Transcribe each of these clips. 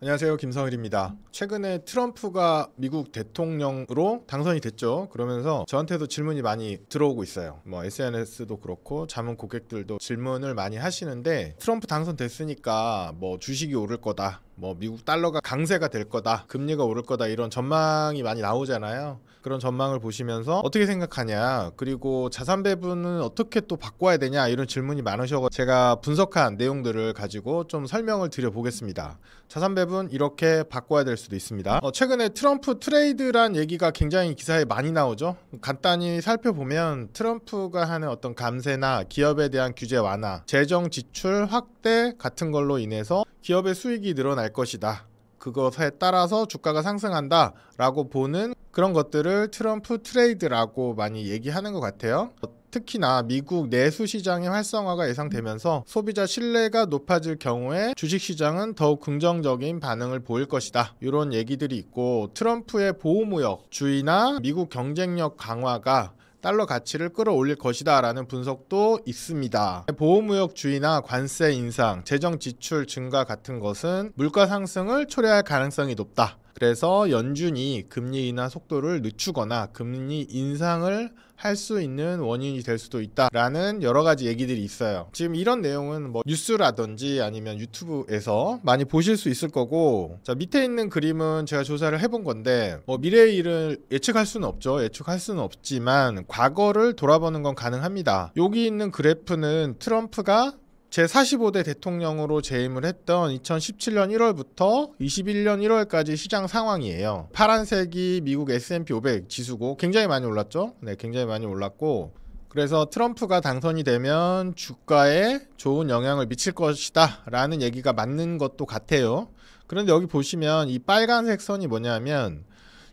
안녕하세요, 김성일입니다. 최근에 트럼프가 미국 대통령으로 당선이 됐죠. 그러면서 저한테도 질문이 많이 들어오고 있어요. SNS도 그렇고 자문 고객들도 질문을 많이 하시는데, 트럼프 당선됐으니까 주식이 오를 거다, 미국 달러가 강세가 될 거다, 금리가 오를 거다, 이런 전망이 많이 나오잖아요. 그런 전망을 보시면서 어떻게 생각하냐, 그리고 자산 배분은 어떻게 또 바꿔야 되냐, 이런 질문이 많으셔서 제가 분석한 내용들을 가지고 좀 설명을 드려보겠습니다. 자산 배분 이렇게 바꿔야 될 수도 있습니다. 최근에 트럼프 트레이드란 얘기가 굉장히 기사에 많이 나오죠. 간단히 살펴보면 트럼프가 하는 어떤 감세나 기업에 대한 규제 완화, 재정 지출 확대 같은 걸로 인해서 기업의 수익이 늘어날 것이다, 그것에 따라서 주가가 상승한다 라고 보는 그런 것들을 트럼프 트레이드라고 많이 얘기하는 것 같아요. 특히나 미국 내수 시장의 활성화가 예상되면서 소비자 신뢰가 높아질 경우에 주식시장은 더욱 긍정적인 반응을 보일 것이다, 이런 얘기들이 있고, 트럼프의 보호무역주의나 미국 경쟁력 강화가 달러 가치를 끌어올릴 것이다 라는 분석도 있습니다. 보호무역주의나 관세 인상, 재정 지출 증가 같은 것은 물가 상승을 초래할 가능성이 높다. 그래서 연준이 금리 인하 속도를 늦추거나 금리 인상을 할 수 있는 원인이 될 수도 있다라는 여러 가지 얘기들이 있어요. 지금 이런 내용은 뉴스라든지 아니면 유튜브에서 많이 보실 수 있을 거고, 자, 밑에 있는 그림은 제가 조사를 해본 건데, 미래의 일을 예측할 수는 없죠. 예측할 수는 없지만 과거를 돌아보는 건 가능합니다. 여기 있는 그래프는 트럼프가 제45대 대통령으로 재임을 했던 2017년 1월부터 21년 1월까지 시장 상황이에요. 파란색이 미국 S&P 500 지수고 굉장히 많이 올랐죠. 네, 굉장히 많이 올랐고, 그래서 트럼프가 당선이 되면 주가에 좋은 영향을 미칠 것이다 라는 얘기가 맞는 것도 같아요. 그런데 여기 보시면 이 빨간색 선이 뭐냐면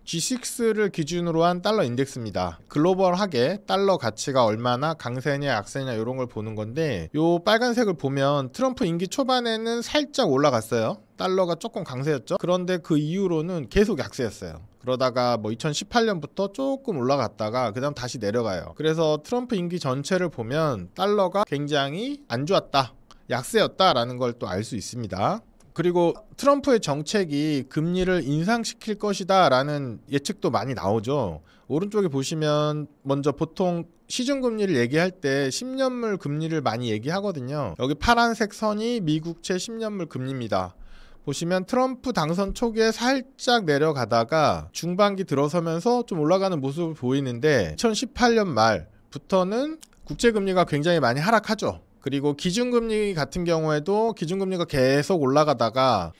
G6를 기준으로 한 달러 인덱스입니다. 글로벌하게 달러 가치가 얼마나 강세냐 약세냐 이런 걸 보는 건데, 요 빨간색을 보면 트럼프 임기 초반에는 살짝 올라갔어요. 달러가 조금 강세였죠. 그런데 그 이후로는 계속 약세였어요. 그러다가 2018년부터 조금 올라갔다가 그 다음 다시 내려가요. 그래서 트럼프 임기 전체를 보면 달러가 굉장히 안 좋았다, 약세였다라는 걸 또 알 수 있습니다. 그리고 트럼프의 정책이 금리를 인상시킬 것이다 라는 예측도 많년이 나오죠. 오른쪽에 보시면 먼저 보통 시중금리를 얘기할 때 10년물 금리를 많이 얘기하거든요. 여기 파란색 선이 미국채 10년물 금리입니다. 보시면 트럼프 당선 초기에 살짝 내려가다가 중반기 들어서면서 좀 올라가는 모습을 보이는데, 2018년 말부터는 국제금리가 굉장히 많이 하락하죠. 그리고 기준금리 같은 경우에도 기준금리가 계속 올라가다가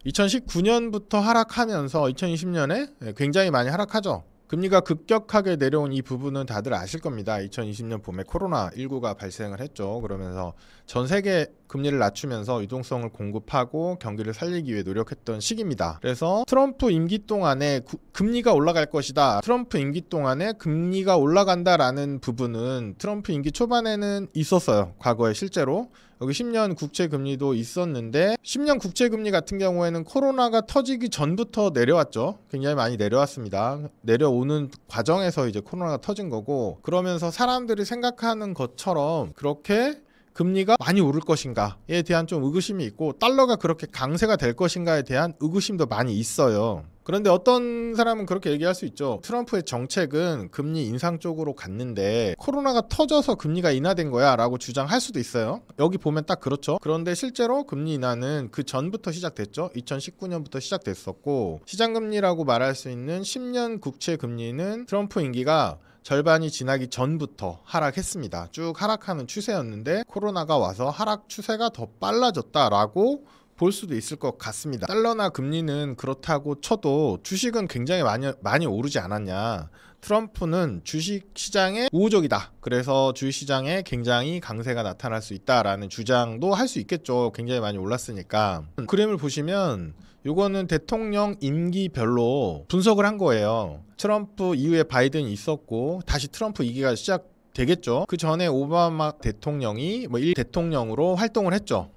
2019년부터 하락하면서 2020년에 굉장히 많이 하락하죠. 금리가 급격하게 내려온 이 부분은 다들 아실 겁니다. 2020년 봄에 코로나19가 발생을 했죠. 그러면서 전 세계 금리를 낮추면서 유동성을 공급하고 경기를 살리기 위해 노력했던 시기입니다. 그래서 트럼프 임기 동안에 금리가 올라갈 것이다, 트럼프 임기 동안에 금리가 올라간다라는 부분은 트럼프 임기 초반에는 있었어요. 과거에 실제로 여기 10년 국채금리도 있었는데, 10년 국채금리 같은 경우에는 코로나가 터지기 전부터 내려왔죠. 굉장히 많이 내려왔습니다. 내려오는 과정에서 이제 코로나가 터진 거고, 그러면서 사람들이 생각하는 것처럼 그렇게 금리가 많이 오를 것인가에 대한 좀 의구심이 있고, 달러가 그렇게 강세가 될 것인가에 대한 의구심도 많이 있어요. 그런데 어떤 사람은 그렇게 얘기할 수 있죠. 트럼프의 정책은 금리 인상 쪽으로 갔는데 코로나가 터져서 금리가 인하된 거야 라고 주장할 수도 있어요. 여기 보면 딱 그렇죠. 그런데 실제로 금리 인하는 그 전부터 시작됐죠. 2019년부터 시작됐었고, 시장금리라고 말할 수 있는 10년 국채금리는 트럼프 임기가 절반이 지나기 전부터 하락했습니다. 쭉 하락하는 추세였는데 코로나가 와서 하락 추세가 더 빨라졌다라고 볼 수도 있을 것 같습니다. 달러나 금리는 그렇다고 쳐도 주식은 굉장히 많이 오르지 않았냐. 트럼프는 주식시장에 우호적이다, 그래서 주식시장에 굉장히 강세가 나타날 수 있다라는 주장도 할 수 있겠죠. 굉장히 많이 올랐으니까. 그림을 보시면 요거는 대통령 임기별로 분석을 한 거예요. 트럼프 이후에 바이든이 있었고 다시 트럼프 임기가 시작되겠죠. 그 전에 오바마 대통령이 1 대통령으로 활동을 했죠.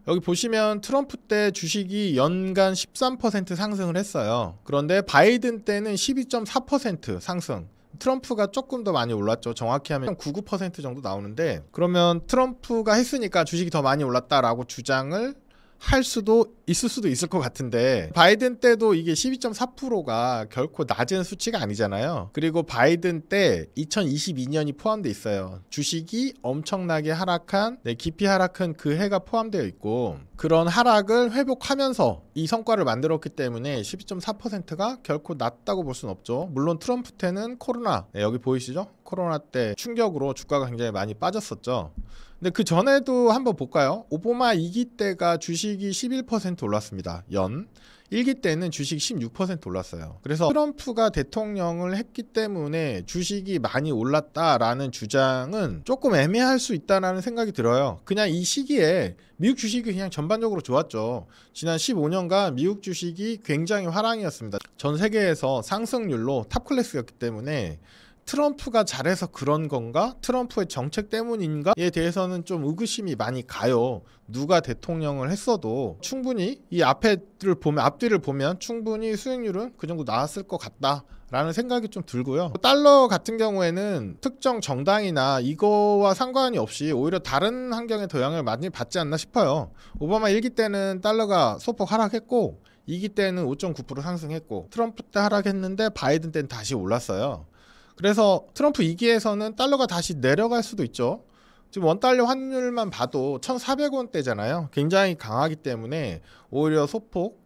여기 보시면 트럼프 때 주식이 연간 13% 상승을 했어요. 그런데 바이든 때는 12.4% 상승. 트럼프가 조금 더 많이 올랐죠. 정확히 하면 99% 정도 나오는데, 그러면 트럼프가 했으니까 주식이 더 많이 올랐다라고 주장을 할 수도 있을 것 같은데 바이든 때도 이게 12.4%가 결코 낮은 수치가 아니잖아요. 그리고 바이든 때 2022년이 포함되어 있어요. 주식이 엄청나게 하락한 깊이 하락한 그 해가 포함되어 있고 그런 하락을 회복하면서 이 성과를 만들었기 때문에 12.4%가 결코 낮다고 볼 수는 없죠. 물론 트럼프 때는 코로나 여기 보이시죠? 코로나 때 충격으로 주가가 굉장히 많이 빠졌었죠. 근데 그 전에도 한번 볼까요? 오바마 2기 때가 주식이 11% 올랐습니다. 연. 1기 때는 주식 16% 올랐어요. 그래서 트럼프가 대통령을 했기 때문에 주식이 많이 올랐다라는 주장은 조금 애매할 수 있다는 생각이 들어요. 그냥 이 시기에 미국 주식이 그냥 전반적으로 좋았죠. 지난 15년간 미국 주식이 굉장히 화랑이었습니다. 전 세계에서 상승률로 탑 클래스였기 때문에 트럼프가 잘해서 그런 건가? 트럼프의 정책 때문인가에 대해서는 좀 의구심이 많이 가요. 누가 대통령을 했어도 충분히 이 앞뒤를 보면 충분히 수익률은 그 정도 나왔을 것 같다. 라는 생각이 좀 들고요. 달러 같은 경우에는 특정 정당이나 이거와 상관이 없이 오히려 다른 환경에 더 영향을 많이 받지 않나 싶어요. 오바마 1기 때는 달러가 소폭 하락했고 2기 때는 5.9% 상승했고 트럼프 때 하락했는데 바이든 때는 다시 올랐어요. 그래서 트럼프 2기에서는 달러가 다시 내려갈 수도 있죠. 지금 원달러 환율만 봐도 1,400원대잖아요. 굉장히 강하기 때문에 오히려 소폭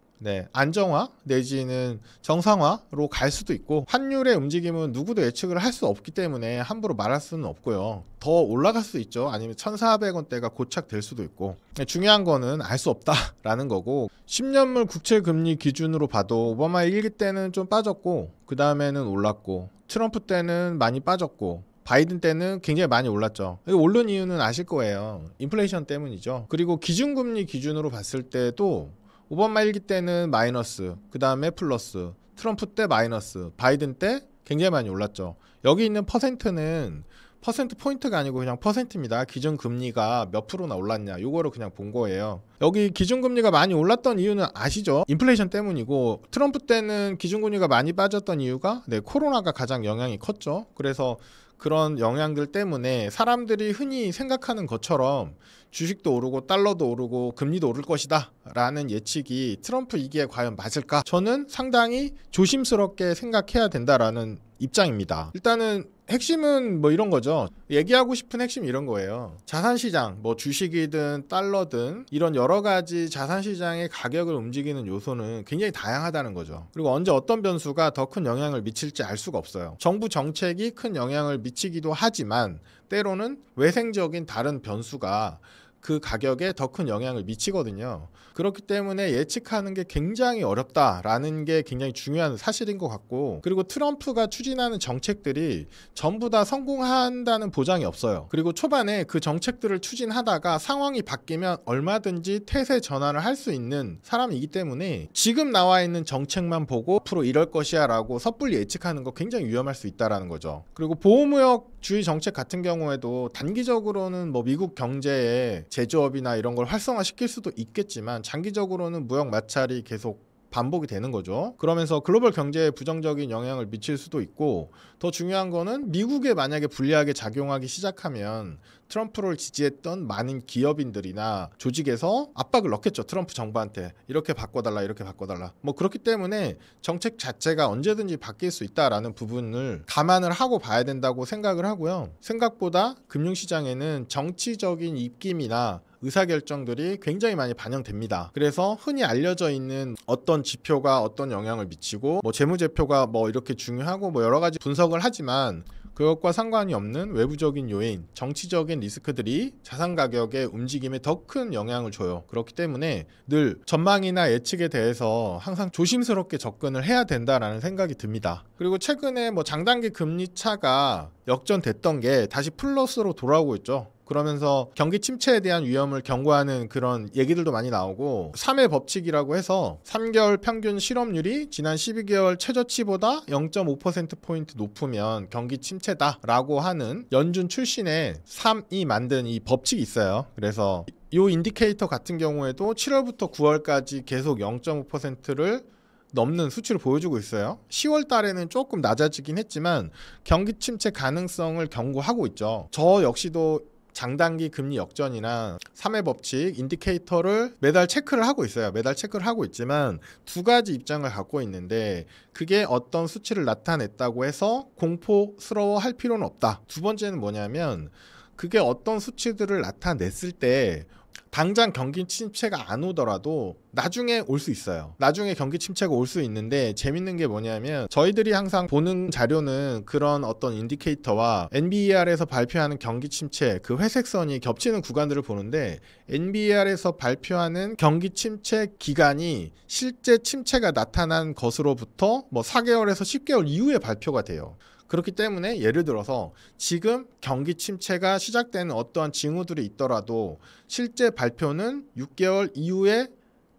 안정화 내지는 정상화로 갈 수도 있고 환율의 움직임은 누구도 예측을 할 수 없기 때문에 함부로 말할 수는 없고요. 더 올라갈 수도 있죠. 아니면 1,400원대가 고착될 수도 있고 중요한 거는 알 수 없다라는 거고 10년물 국채금리 기준으로 봐도 오바마 1기 때는 좀 빠졌고 그 다음에는 올랐고 트럼프 때는 많이 빠졌고 바이든 때는 굉장히 많이 올랐죠. 오른 이유는 아실 거예요. 인플레이션 때문이죠. 그리고 기준금리 기준으로 봤을 때도 오바마 1기 때는 마이너스, 그 다음에 플러스, 트럼프 때 마이너스, 바이든 때 굉장히 많이 올랐죠. 여기 있는 퍼센트는 퍼센트 포인트가 아니고 그냥 퍼센트입니다. 기준금리가 몇 프로나 올랐냐 요거를 그냥 본 거예요. 여기 기준금리가 많이 올랐던 이유는 아시죠? 인플레이션 때문이고 트럼프 때는 기준금리가 많이 빠졌던 이유가 코로나가 가장 영향이 컸죠. 그래서 그런 영향들 때문에 사람들이 흔히 생각하는 것처럼 주식도 오르고 달러도 오르고 금리도 오를 것이다 라는 예측이 트럼프 2기에 과연 맞을까? 저는 상당히 조심스럽게 생각해야 된다라는 입장입니다. 일단은 핵심은 뭐 이런 거죠. 얘기하고 싶은 핵심이 이런 거예요. 자산시장, 뭐 주식이든 달러든 이런 여러 가지 자산시장의 가격을 움직이는 요소는 굉장히 다양하다는 거죠. 그리고 언제 어떤 변수가 더 큰 영향을 미칠지 알 수가 없어요. 정부 정책이 큰 영향을 미치기도 하지만 때로는 외생적인 다른 변수가 그 가격에 더 큰 영향을 미치거든요. 그렇기 때문에 예측하는 게 굉장히 어렵다라는 게 굉장히 중요한 사실인 것 같고 그리고 트럼프가 추진하는 정책들이 전부 다 성공한다는 보장이 없어요. 그리고 초반에 그 정책들을 추진하다가 상황이 바뀌면 얼마든지 태세 전환을 할 수 있는 사람이기 때문에 지금 나와 있는 정책만 보고 앞으로 이럴 것이야 라고 섣불리 예측하는 거 굉장히 위험할 수 있다는 거죠. 그리고 보호무역주의 정책 같은 경우에도 단기적으로는 뭐 미국 경제에 제조업이나 이런 걸 활성화시킬 수도 있겠지만 장기적으로는 무역 마찰이 계속 반복이 되는 거죠. 그러면서 글로벌 경제에 부정적인 영향을 미칠 수도 있고 더 중요한 거는 미국에 만약에 불리하게 작용하기 시작하면 트럼프를 지지했던 많은 기업인들이나 조직에서 압박을 넣겠죠. 트럼프 정부한테 이렇게 바꿔달라 이렇게 바꿔달라 뭐 그렇기 때문에 정책 자체가 언제든지 바뀔 수 있다라는 부분을 감안을 하고 봐야 된다고 생각을 하고요. 생각보다 금융시장에는 정치적인 입김이나 의사결정들이 굉장히 많이 반영됩니다. 그래서 흔히 알려져 있는 어떤 지표가 어떤 영향을 미치고 뭐 재무제표가 뭐 이렇게 중요하고 뭐 여러 가지 분석을 하지만 그것과 상관이 없는 외부적인 요인, 정치적인 리스크들이 자산 가격의 움직임에 더 큰 영향을 줘요. 그렇기 때문에 늘 전망이나 예측에 대해서 항상 조심스럽게 접근을 해야 된다라는 생각이 듭니다. 그리고 최근에 뭐 장단기 금리 차가 역전됐던 게 다시 플러스로 돌아오고 있죠. 그러면서 경기 침체에 대한 위험을 경고하는 그런 얘기들도 많이 나오고 3회 법칙이라고 해서 3개월 평균 실업률이 지난 12개월 최저치보다 0.5%포인트 높으면 경기 침체다라고 하는 연준 출신의 3이 만든 이 법칙이 있어요. 그래서 이 인디케이터 같은 경우에도 7월부터 9월까지 계속 0.5%를 넘는 수치를 보여주고 있어요. 10월 달에는 조금 낮아지긴 했지만 경기 침체 가능성을 경고하고 있죠. 저 역시도 장단기 금리 역전이나 3회 법칙 인디케이터를 매달 체크를 하고 있어요. 매달 체크를 하고 있지만 두 가지 입장을 갖고 있는데 그게 어떤 수치를 나타냈다고 해서 공포스러워할 필요는 없다. 두 번째는 뭐냐면 그게 어떤 수치들을 나타냈을 때 당장 경기 침체가 안 오더라도 나중에 올 수 있어요. 나중에 경기 침체가 올 수 있는데 재밌는 게 뭐냐면 저희들이 항상 보는 자료는 그런 어떤 인디케이터와 NBER에서 발표하는 경기 침체 그 회색선이 겹치는 구간들을 보는데 NBER에서 발표하는 경기 침체 기간이 실제 침체가 나타난 것으로부터 뭐 4개월에서 10개월 이후에 발표가 돼요. 그렇기 때문에 예를 들어서 지금 경기 침체가 시작되는 어떠한 징후들이 있더라도 실제 발표는 6개월 이후에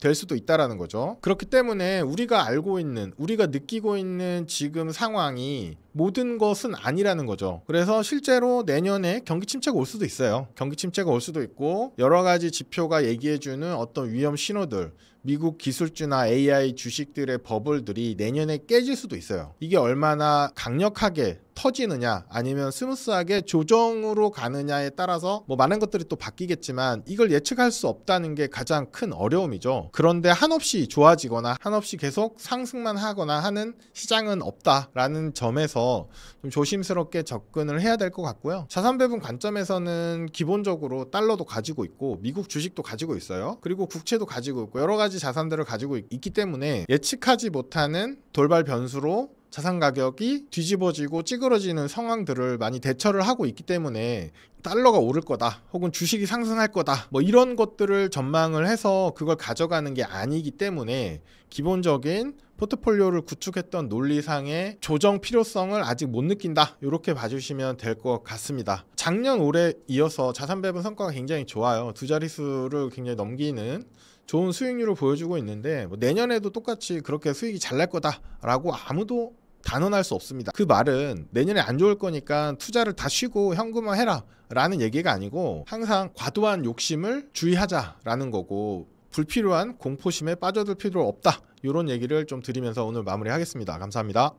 될 수도 있다라는 거죠. 그렇기 때문에 우리가 알고 있는, 우리가 느끼고 있는 지금 상황이 모든 것은 아니라는 거죠. 그래서 실제로 내년에 경기 침체가 올 수도 있어요. 경기 침체가 올 수도 있고 여러 가지 지표가 얘기해주는 어떤 위험 신호들, 미국 기술주나 AI 주식들의 버블들이 내년에 깨질 수도 있어요. 이게 얼마나 강력하게 터지느냐 아니면 스무스하게 조정으로 가느냐에 따라서 뭐 많은 것들이 또 바뀌겠지만 이걸 예측할 수 없다는 게 가장 큰 어려움이죠. 그런데 한없이 좋아지거나 한없이 계속 상승만 하거나 하는 시장은 없다라는 점에서 좀 조심스럽게 접근을 해야 될 것 같고요. 자산 배분 관점에서는 기본적으로 달러도 가지고 있고 미국 주식도 가지고 있어요. 그리고 국채도 가지고 있고 여러 가지 자산들을 가지고 있기 때문에 예측하지 못하는 돌발 변수로 자산 가격이 뒤집어지고 찌그러지는 상황들을 많이 대처를 하고 있기 때문에 달러가 오를 거다 혹은 주식이 상승할 거다 뭐 이런 것들을 전망을 해서 그걸 가져가는 게 아니기 때문에 기본적인 포트폴리오를 구축했던 논리상의 조정 필요성을 아직 못 느낀다 이렇게 봐주시면 될 것 같습니다. 작년 올해 이어서 자산 배분 성과가 굉장히 좋아요. 두 자릿수를 굉장히 넘기는 좋은 수익률을 보여주고 있는데 뭐 내년에도 똑같이 그렇게 수익이 잘 날 거다라고 아무도 단언할 수 없습니다. 그 말은 내년에 안 좋을 거니까 투자를 다 쉬고 현금화해라 라는 얘기가 아니고 항상 과도한 욕심을 주의하자라는 거고 불필요한 공포심에 빠져들 필요 없다 이런 얘기를 좀 드리면서 오늘 마무리하겠습니다. 감사합니다.